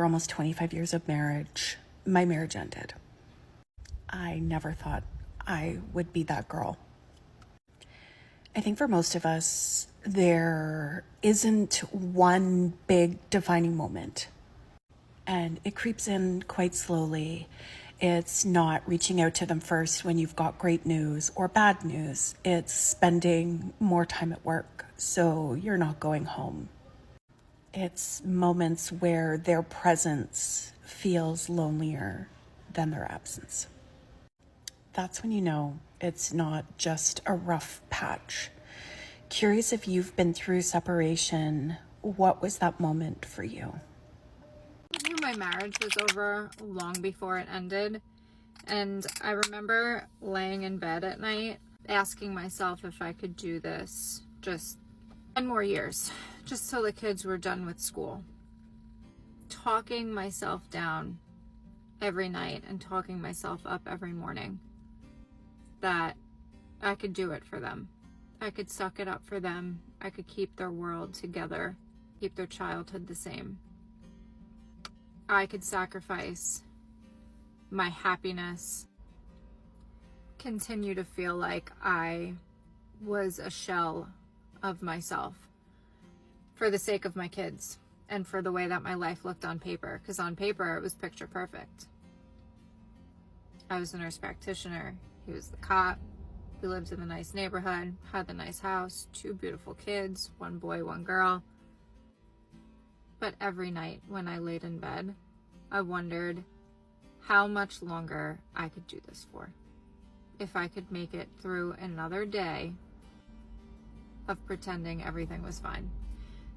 Almost 25 years of marriage, my marriage ended. I never thought I would be that girl. I think for most of us, there isn't one big defining moment, and it creeps in quite slowly. It's not reaching out to them first when you've got great news or bad news. It's spending more time at work, so you're not going home. It's moments where their presence feels lonelier than their absence. That's when you know it's not just a rough patch. Curious if you've been through separation, what was that moment for you? I knew my marriage was over long before it ended, and I remember laying in bed at night asking myself if I could do this just 10 more years, just till the kids were done with school. Talking myself down every night and talking myself up every morning that I could do it for them. I could suck it up for them. I could keep their world together, keep their childhood the same. I could sacrifice my happiness, continue to feel like I was a shell of myself for the sake of my kids and for the way that my life looked on paper, because on paper it was picture perfect. I was a nurse practitioner, he was the cop, we lived in a nice neighborhood, had the nice house, 2 beautiful kids, 1 boy, 1 girl. But every night when I laid in bed, I wondered how much longer I could do this for. If I could make it through another day of pretending everything was fine.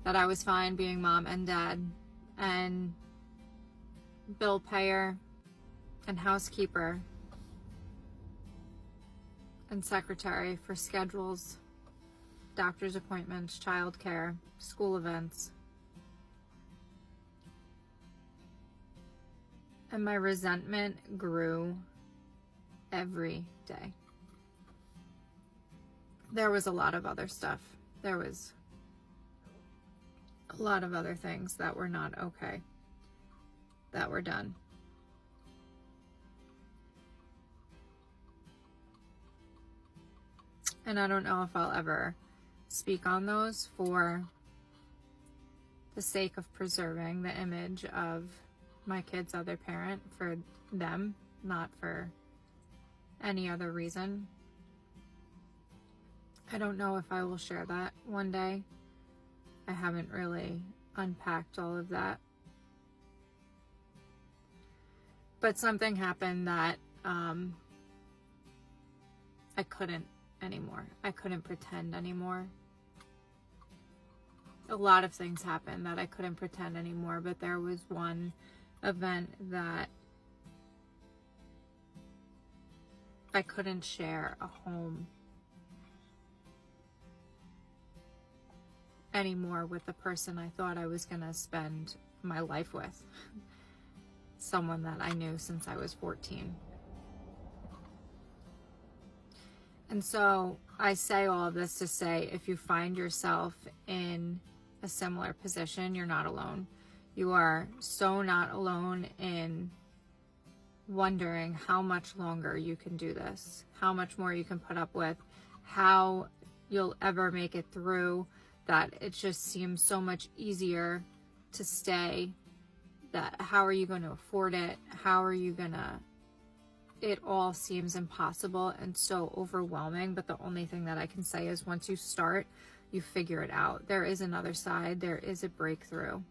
That I was fine being mom and dad and bill payer and housekeeper and secretary for schedules, doctor's appointments, childcare, school events. And my resentment grew every day. There was a lot of other stuff. There was a lot of other things that were not okay, that were done. And I don't know if I'll ever speak on those for the sake of preserving the image of my kid's other parent, for them, not for any other reason. I don't know if I will share that one day. I haven't really unpacked all of that. But something happened that I couldn't anymore. I couldn't pretend anymore. A lot of things happened that I couldn't pretend anymore, but there was one event that I couldn't share a home anymore with the person I thought I was gonna spend my life with. Someone that I knew since I was 14. And so I say all of this to say, if you find yourself in a similar position, you're not alone. You are so not alone in wondering how much longer you can do this, how much more you can put up with, how you'll ever make it through, that it just seems so much easier to stay, that how are you going to afford it? How are you gonna, it all seems impossible and so overwhelming, but the only thing that I can say is once you start, you figure it out. There is another side, there is a breakthrough,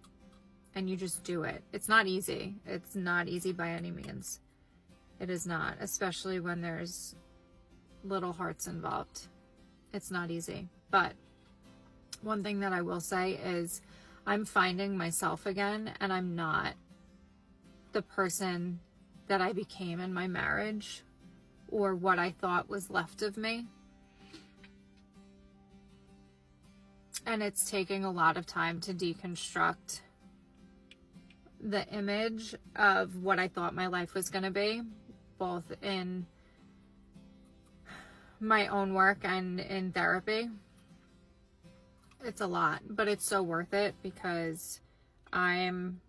and you just do it. It's not easy. It's not easy by any means. It is not, especially when there's little hearts involved. It's not easy. But one thing that I will say is I'm finding myself again, and I'm not the person that I became in my marriage or what I thought was left of me. And it's taking a lot of time to deconstruct the image of what I thought my life was going to be, both in my own work and in therapy. It's a lot, but it's so worth it because I'm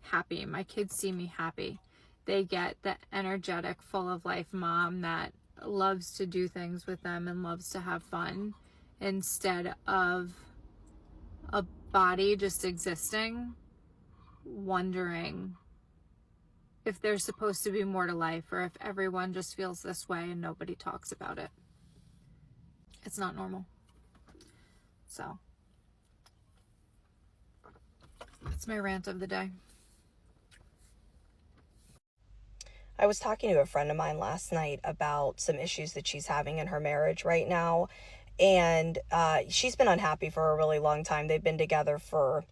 happy. My kids see me happy. They get the energetic, full of life mom that loves to do things with them and loves to have fun, instead of a body just existing, wondering if there's supposed to be more to life, or if everyone just feels this way and nobody talks about it. It's not normal. So that's my rant of the day. I was talking to a friend of mine last night about some issues that she's having in her marriage right now. And she's been unhappy for a really long time. They've been together for,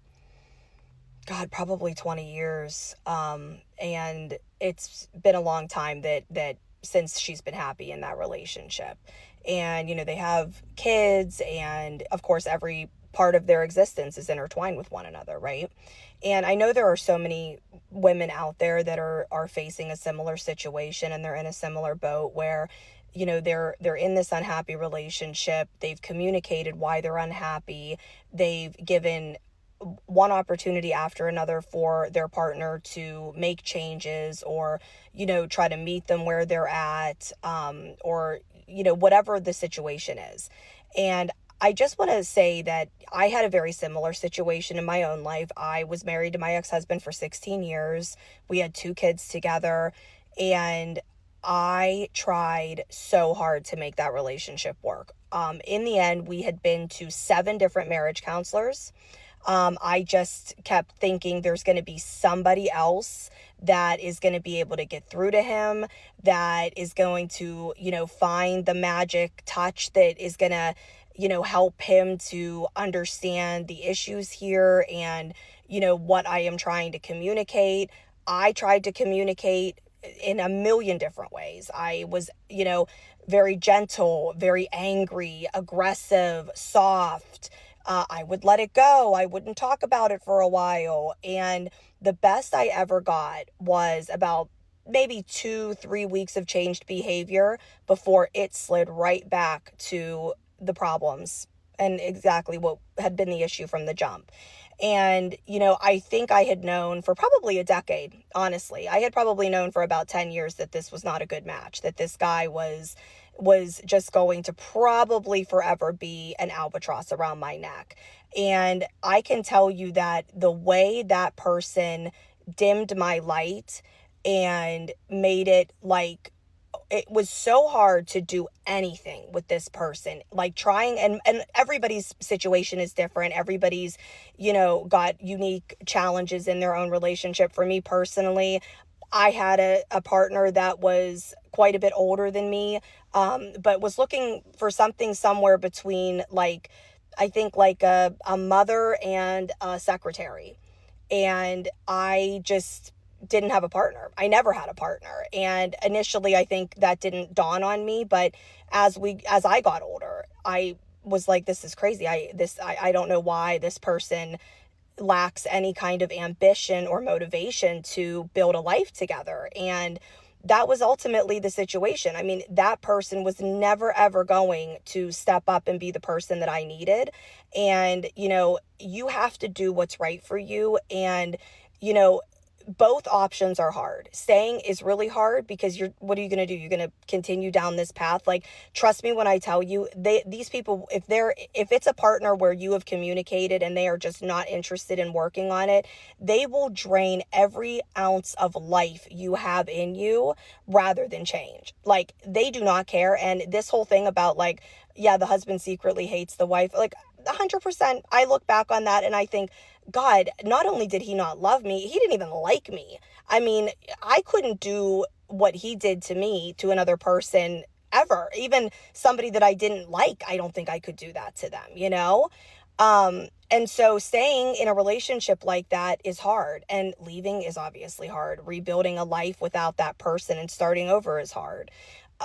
God, probably 20 years. And it's been a long time that since she's been happy in that relationship. And, they have kids, and of course, every part of their existence is intertwined with one another, right? And I know there are so many women out there that are facing a similar situation, and they're in a similar boat where, they're in this unhappy relationship. They've communicated why they're unhappy. They've given one opportunity after another for their partner to make changes, or try to meet them where they're at, or whatever the situation is. And I just want to say that I had a very similar situation in my own life. I was married to my ex-husband for 16 years. We had 2 kids together, and I tried so hard to make that relationship work. In the end, we had been to 7 different marriage counselors. I just kept thinking there's going to be somebody else that is going to be able to get through to him, that is going to, find the magic touch that is going to, help him to understand the issues here and, what I am trying to communicate. I tried to communicate in a million different ways. I was, very gentle, very angry, aggressive, soft. I would let it go. I wouldn't talk about it for a while. And the best I ever got was about maybe 2-3 weeks of changed behavior before it slid right back to the problems and exactly what had been the issue from the jump. And, I think I had known for probably a decade, honestly. I had probably known for about 10 years that this was not a good match, that this guy was just going to probably forever be an albatross around my neck. And I can tell you that the way that person dimmed my light and made it like it was so hard to do anything with this person, like trying, and everybody's situation is different. Everybody's, got unique challenges in their own relationship. For me personally, I had a partner that was quite a bit older than me, but was looking for something somewhere between, like, I think like a mother and a secretary. And I just didn't have a partner. I never had a partner. And initially, I think that didn't dawn on me. But as I got older, I was like, this is crazy. I don't know why this person lacks any kind of ambition or motivation to build a life together. And that was ultimately the situation. I mean, that person was never, ever going to step up and be the person that I needed. And, you have to do what's right for you. And, both options are hard. Staying is really hard because what are you going to do? You're going to continue down this path. Like, trust me when I tell you, these people, if it's a partner where you have communicated and they are just not interested in working on it, they will drain every ounce of life you have in you rather than change. Like, they do not care. And this whole thing about, like, yeah, the husband secretly hates the wife, like, 100%, I look back on that and I think, God, not only did he not love me, he didn't even like me. I mean, I couldn't do what he did to me to another person ever. Even somebody that I didn't like, I don't think I could do that to them. And so staying in a relationship like that is hard, and leaving is obviously hard. Rebuilding a life without that person and starting over is hard.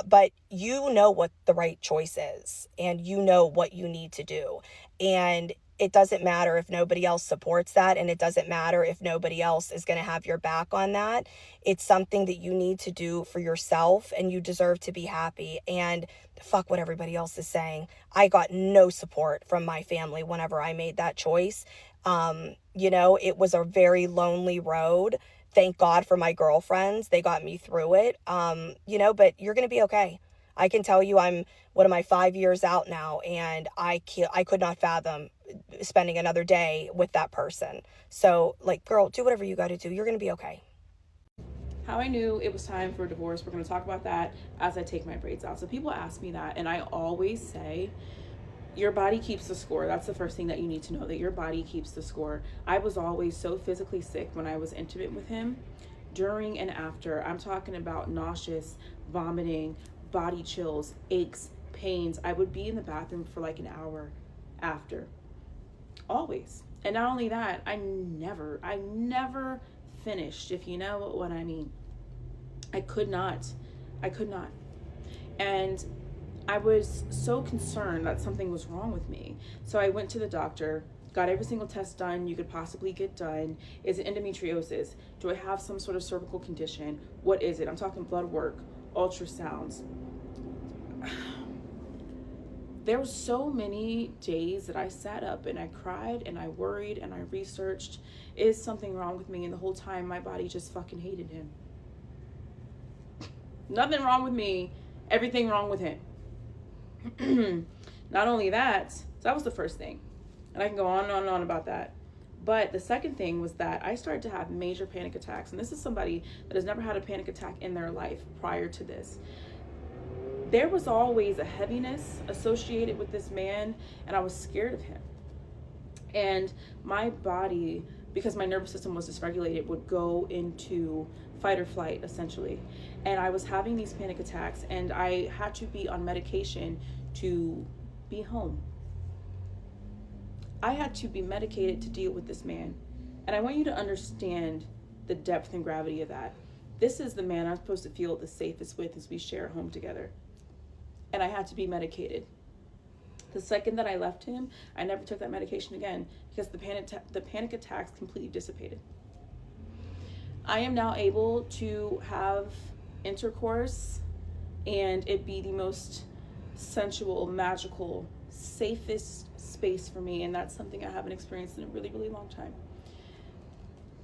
But you know what the right choice is, and you know what you need to do. And it doesn't matter if nobody else supports that, and it doesn't matter if nobody else is going to have your back on that. It's something that you need to do for yourself, and you deserve to be happy. And fuck what everybody else is saying. I got no support from my family whenever I made that choice. You know, it was a very lonely road. Thank God for my girlfriends. They got me through it. You know, but you're going to be okay. I can tell you I'm, what am I, 5 years out now, and I could not fathom spending another day with that person. So, like, girl, do whatever you got to do. You're going to be okay. How I knew it was time for a divorce, we're going to talk about that as I take my braids out. So people ask me that, and I always say, your body keeps the score. That's the first thing that you need to know, that your body keeps the score. I was always so physically sick when I was intimate with him. During and after, I'm talking about nauseous, vomiting, body chills, aches, pains. I would be in the bathroom for like an hour after. Always. And not only that, I never finished, if you know what I mean. I could not. And I was so concerned that something was wrong with me. So I went to the doctor, got every single test done you could possibly get done. Is it endometriosis? Do I have some sort of cervical condition? What is it? I'm talking blood work, ultrasounds. There were so many days that I sat up and I cried and I worried and I researched, is something wrong with me? And the whole time my body just fucking hated him. Nothing wrong with me, everything wrong with him. Not only that, so that was the first thing. And I can go on and on and on about that. But the second thing was that I started to have major panic attacks. And this is somebody that has never had a panic attack in their life prior to this. There was always a heaviness associated with this man, and I was scared of him. And my body, because my nervous system was dysregulated, would go into fight or flight, essentially. And I was having these panic attacks, and I had to be on medication to be home. I had to be medicated to deal with this man. And I want you to understand the depth and gravity of that. This is the man I'm supposed to feel the safest with as we share a home together. And I had to be medicated. The second that I left him, I never took that medication again because the panic attacks completely dissipated. I am now able to have intercourse and it be the most sensual, magical, safest space for me, and that's something I haven't experienced in a really, really long time.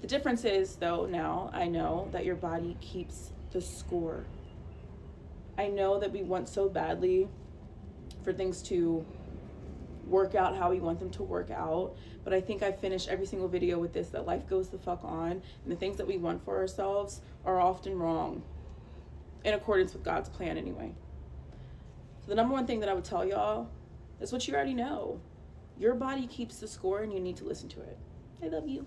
The difference is, though, now I know that your body keeps the score. I know that we want so badly for things to work out how we want them to work out, but I think I finished every single video with this, that life goes the fuck on, and the things that we want for ourselves are often wrong, in accordance with God's plan anyway. So the number one thing that I would tell y'all is what you already know. Your body keeps the score and you need to listen to it. I love you.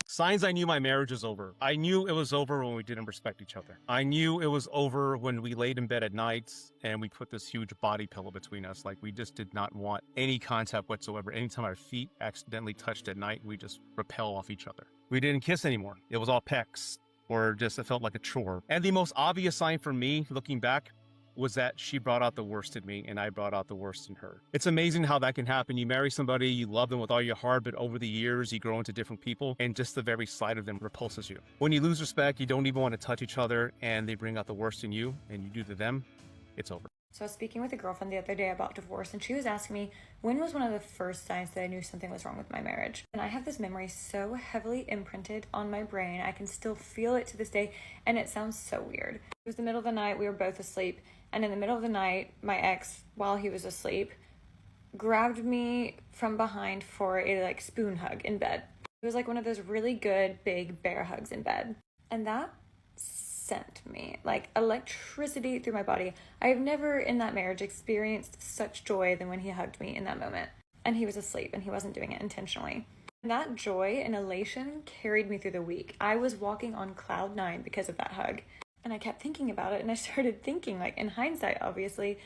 Signs I knew my marriage was over. I knew it was over when we didn't respect each other. I knew it was over when we laid in bed at nights and we put this huge body pillow between us. Like, we just did not want any contact whatsoever. Anytime our feet accidentally touched at night, we just repel off each other. We didn't kiss anymore. It was all pecks, or just it felt like a chore. And the most obvious sign for me, looking back, was that she brought out the worst in me and I brought out the worst in her. It's amazing how that can happen. You marry somebody, you love them with all your heart, but over the years, you grow into different people and just the very sight of them repulses you. When you lose respect, you don't even want to touch each other and they bring out the worst in you and you do to them, it's over. So I was speaking with a girlfriend the other day about divorce, and she was asking me, when was one of the first signs that I knew something was wrong with my marriage? And I have this memory so heavily imprinted on my brain, I can still feel it to this day, and it sounds so weird. It was the middle of the night, we were both asleep, and in the middle of the night, my ex, while he was asleep, grabbed me from behind for a spoon hug in bed. It was like one of those really good big bear hugs in bed. And that sent me like electricity through my body. I have never in that marriage experienced such joy than when he hugged me in that moment. And he was asleep and he wasn't doing it intentionally. And that joy and elation carried me through the week. I was walking on cloud 9 because of that hug. And I kept thinking about it, and I started thinking, like, in hindsight, obviously,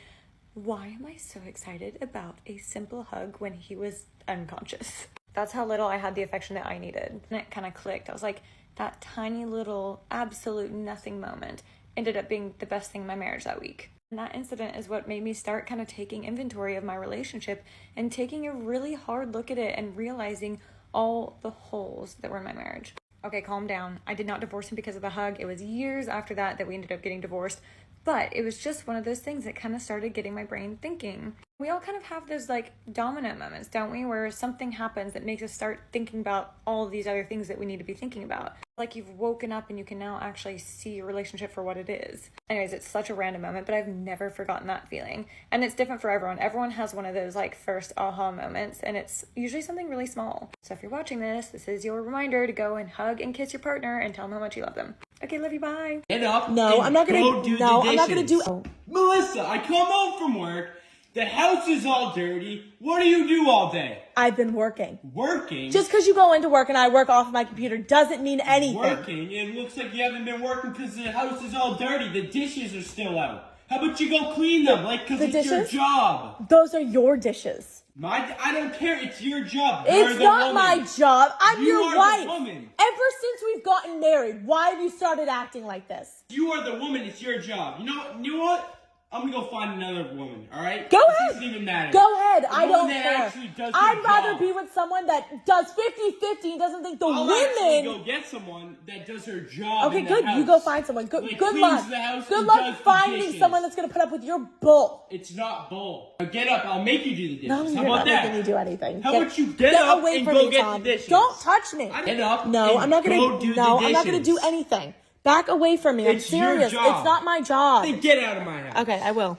why am I so excited about a simple hug when he was unconscious? That's how little I had the affection that I needed. And it kind of clicked. I was like, that tiny little absolute nothing moment ended up being the best thing in my marriage that week. And that incident is what made me start kind of taking inventory of my relationship and taking a really hard look at it and realizing all the holes that were in my marriage. Okay, calm down. I did not divorce him because of the hug. It was years after that we ended up getting divorced. But it was just one of those things that kind of started getting my brain thinking. We all kind of have those like dominant moments, don't we? Where something happens that makes us start thinking about all of these other things that we need to be thinking about. Like you've woken up and you can now actually see your relationship for what it is. Anyways, it's such a random moment, but I've never forgotten that feeling. And it's different for everyone. Everyone has one of those like first aha moments, and it's usually something really small. So if you're watching this, this is your reminder to go and hug and kiss your partner and tell them how much you love them. Okay, love you, bye. Get up. No, and I'm not gonna. go do No, the I'm not gonna dishes. do. Melissa, I come home from work. The house is all dirty. What do you do all day? I've been working. Working? Just because you go into work and I work off my computer doesn't mean anything. Working? It looks like you haven't been working because the house is all dirty. The dishes are still out. How about you go clean them? Like, because it's your dishes? job. Those are your dishes. I don't care. It's your job. It's You're the not woman. my job. I'm You your are the wife. woman. Ever since we've gotten married, why have you started acting like this? You are the woman. It's your job. You know what? I'm gonna go find another woman, alright? Go It ahead. doesn't even matter. Go ahead. A I woman don't that care. actually does her I'd rather job. be with someone that does 50-50 and doesn't think the I'll actually women. go get someone that does her job. Okay, in the good. house. You go find someone. Good. Like, Good cleans luck. the house Good and luck does the finding dishes. someone that's gonna put up with your bull. It's not bull. Now get up. I'll make you do the dishes. No, How you're about not that? making me do anything. How about you get up away and from go me, get Tom. the dishes? Don't touch me. Get up. No, and I'm not gonna. go do No, the I'm not gonna do dishes. anything. Back away from me. I'm It's your serious. job. It's not my job. Then get out of my house. Okay, I will.